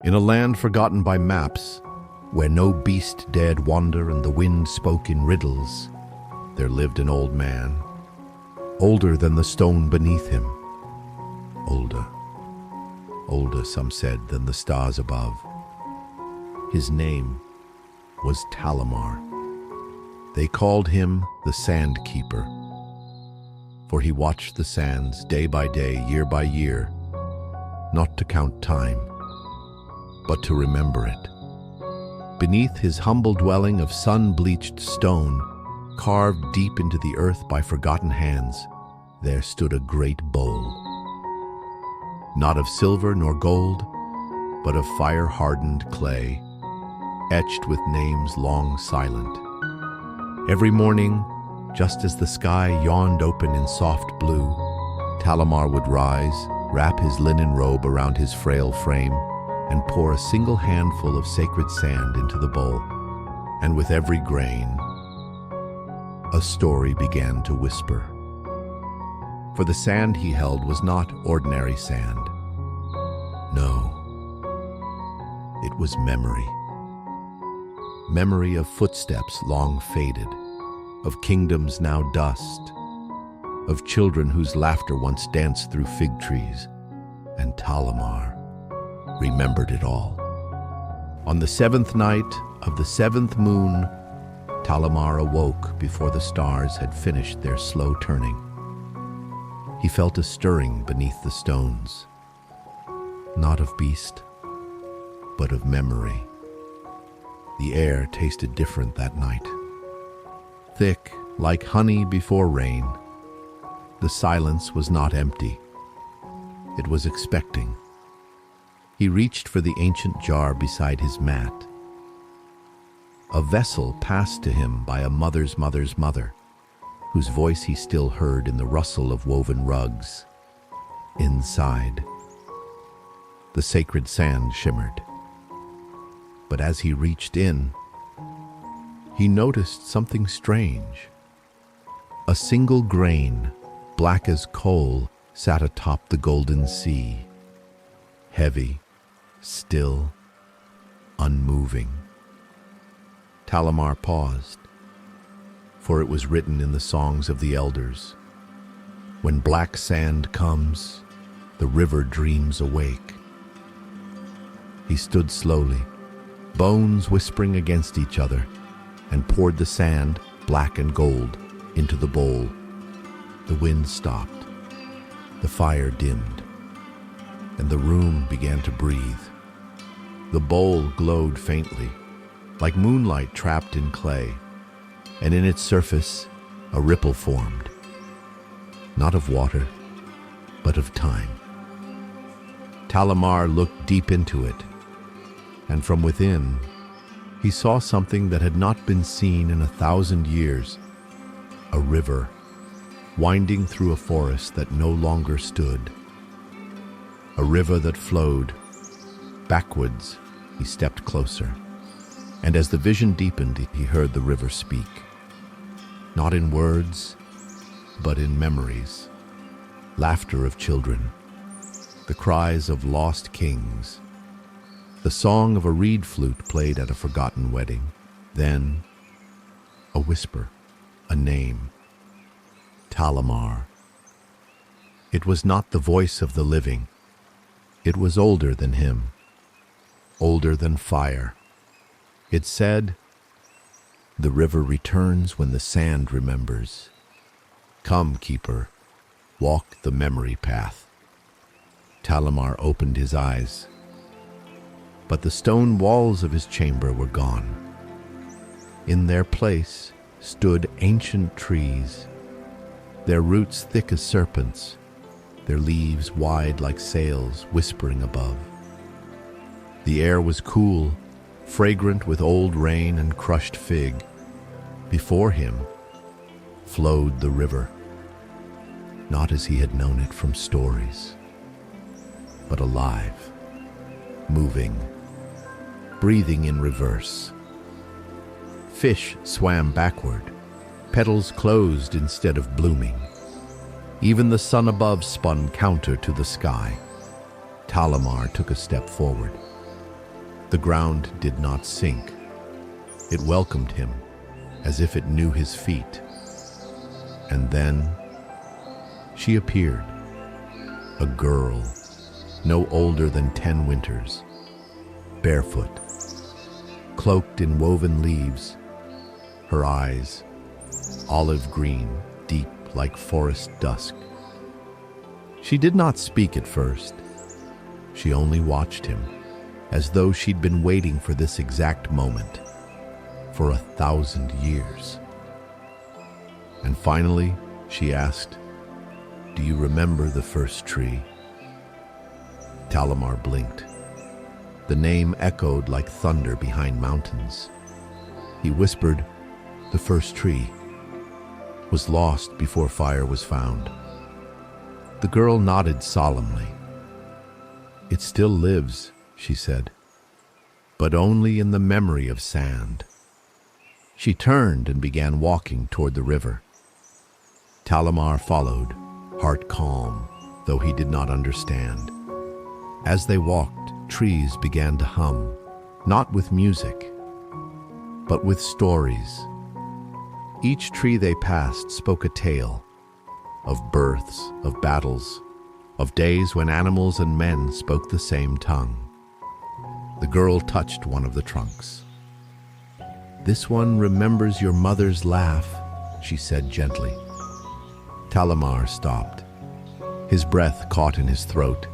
In a land forgotten by maps, where no beast dared wander and the wind spoke in riddles, there lived an old man, older than the stone beneath him. Older, some said, than the stars above. His name was Talamar. They called him the Sand Keeper, for he watched the sands day by day, year by year, not to count time, but to remember it. Beneath his humble dwelling of sun-bleached stone, carved deep into the earth by forgotten hands, there stood a great bowl. Not of silver nor gold, but of fire-hardened clay, etched with names long silent. Every morning, just as the sky yawned open in soft blue, Talamar would rise, wrap his linen robe around his frail frame, and pour a single handful of sacred sand into the bowl. And with every grain, a story began to whisper. For the sand he held was not ordinary sand. No, it was memory. Memory of footsteps long faded, of kingdoms now dust, of children whose laughter once danced through fig trees. And Talamar remembered it all. On the 7th night of the 7th moon, Talamar awoke before the stars had finished their slow turning. He felt a stirring beneath the stones, not of beast, but of memory. The air tasted different that night. Thick, like honey before rain, the silence was not empty. It was expecting. He reached for the ancient jar beside his mat. A vessel passed to him by a mother's mother's mother, whose voice he still heard in the rustle of woven rugs. Inside, the sacred sand shimmered. But as he reached in, he noticed something strange. A single grain, black as coal, sat atop the golden sea, heavy, still, unmoving. Talamar paused, for it was written in the songs of the elders. When black sand comes, the river dreams awake. He stood slowly, bones whispering against each other, and poured the sand, black and gold, into the bowl. The wind stopped, the fire dimmed, and the room began to breathe. The bowl glowed faintly, like moonlight trapped in clay, and in its surface a ripple formed, not of water, but of time. Talamar looked deep into it, and from within, he saw something that had not been seen in 1,000 years, a river winding through a forest that no longer stood. A river that flowed. Backwards, he stepped closer, and as the vision deepened, he heard the river speak. Not in words, but in memories. Laughter of children, the cries of lost kings, the song of a reed flute played at a forgotten wedding. Then, a whisper, a name. Talamar. It was not the voice of the living. It was older than him, older than fire. It said, "The river returns when the sand remembers. Come, keeper, walk the memory path." Talamar opened his eyes, but the stone walls of his chamber were gone. In their place stood ancient trees, their roots thick as serpents, their leaves wide like sails whispering above. The air was cool, fragrant with old rain and crushed fig. Before him flowed the river, not as he had known it from stories, but alive, moving, breathing in reverse. Fish swam backward, petals closed instead of blooming. Even the sun above spun counter to the sky. Talamar took a step forward. The ground did not sink. It welcomed him as if it knew his feet. And then she appeared, a girl, no older than 10 winters, barefoot, cloaked in woven leaves, her eyes olive green, deep like forest dusk. She did not speak at first. She only watched him, as though she'd been waiting for this exact moment for 1,000 years. And finally, she asked, "Do you remember the first tree?" Talamar blinked. The name echoed like thunder behind mountains. He whispered, "The first tree was lost before fire was found." The girl nodded solemnly. "It still lives," she said, "but only in the memory of sand." She turned and began walking toward the river. Talamar followed, heart calm, though he did not understand. As they walked, trees began to hum, not with music, but with stories. Each tree they passed spoke a tale of births, of battles, of days when animals and men spoke the same tongue. The girl touched one of the trunks. "This one remembers your mother's laugh," she said gently. Talamar stopped. His breath caught in his throat.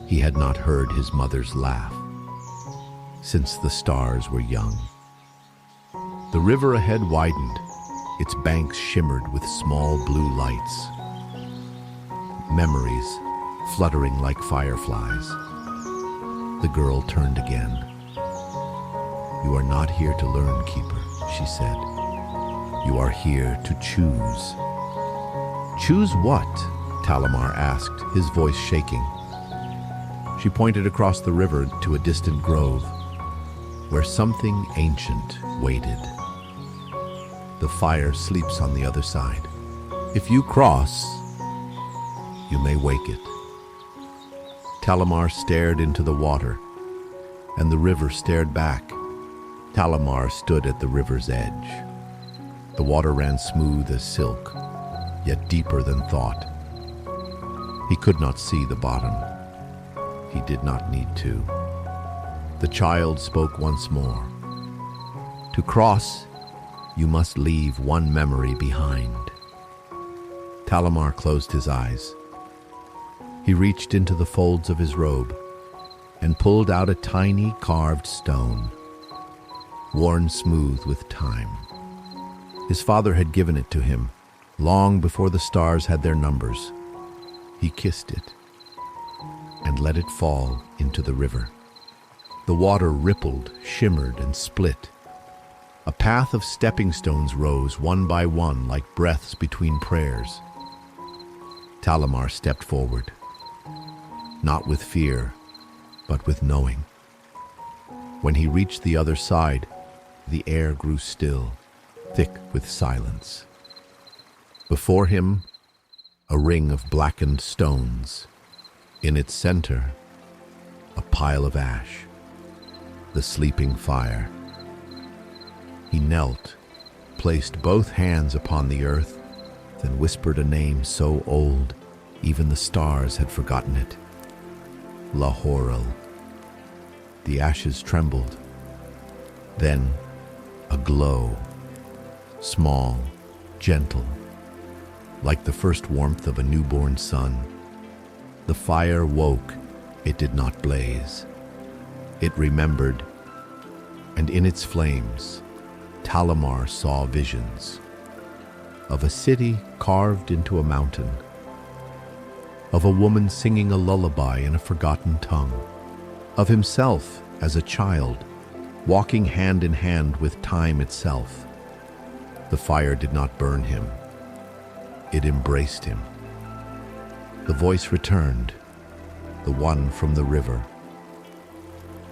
He had not heard his mother's laugh since the stars were young. The river ahead widened. Its banks shimmered with small blue lights. Memories fluttering like fireflies. The girl turned again. "You are not here to learn, Keeper," she said. "You are here to choose." "Choose what?" Talamar asked, his voice shaking. She pointed across the river to a distant grove, where something ancient waited. "The fire sleeps on the other side. If you cross, you may wake it." Talamar stared into the water, and the river stared back. Talamar stood at the river's edge. The water ran smooth as silk, yet deeper than thought. He could not see the bottom. He did not need to. The child spoke once more. "To cross, you must leave one memory behind." Talamar closed his eyes. He reached into the folds of his robe and pulled out a tiny carved stone, worn smooth with time. His father had given it to him long before the stars had their numbers. He kissed it and let it fall into the river. The water rippled, shimmered, and split. A path of stepping stones rose one by one like breaths between prayers. Talamar stepped forward, not with fear, but with knowing. When he reached the other side, the air grew still, thick with silence. Before him, a ring of blackened stones. In its center, a pile of ash, the sleeping fire. He knelt, placed both hands upon the earth, then whispered a name so old, even the stars had forgotten it. Lahorel. The ashes trembled. Then a glow, small, gentle, like the first warmth of a newborn sun. The fire woke. It did not blaze. It remembered, and in its flames, Talamar saw visions of a city carved into a mountain, of a woman singing a lullaby in a forgotten tongue, of himself as a child, walking hand in hand with time itself. The fire did not burn him. It embraced him. The voice returned, the one from the river.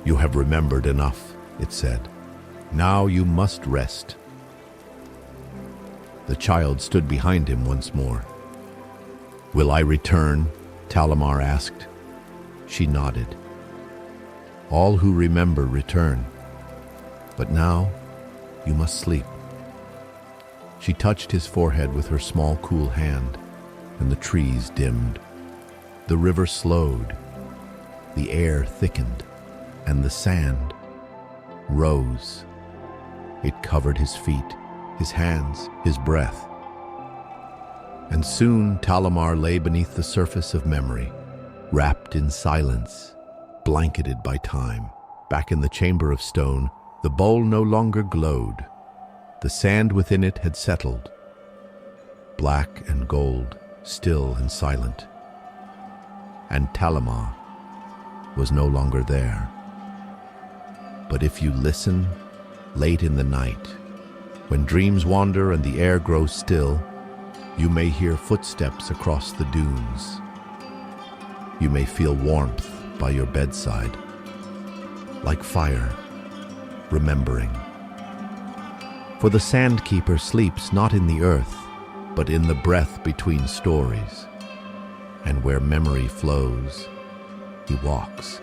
"You have remembered enough," it said. "Now you must rest." The child stood behind him once more. "Will I return?" Talamar asked. She nodded. All who remember return. But now you must sleep. She touched his forehead with her small, cool hand, and the trees dimmed. The river slowed, the air thickened, and the sand rose. It covered his feet, his hands, his breath. And soon Talamar lay beneath the surface of memory, wrapped in silence, blanketed by time. Back in the chamber of stone, the bowl no longer glowed. The sand within it had settled, black and gold, still and silent. And Talamar was no longer there. But if you listen, late in the night, when dreams wander and the air grows still, you may hear footsteps across the dunes. You may feel warmth by your bedside, like fire, remembering. For the Sandkeeper sleeps not in the earth, but in the breath between stories. And where memory flows, he walks.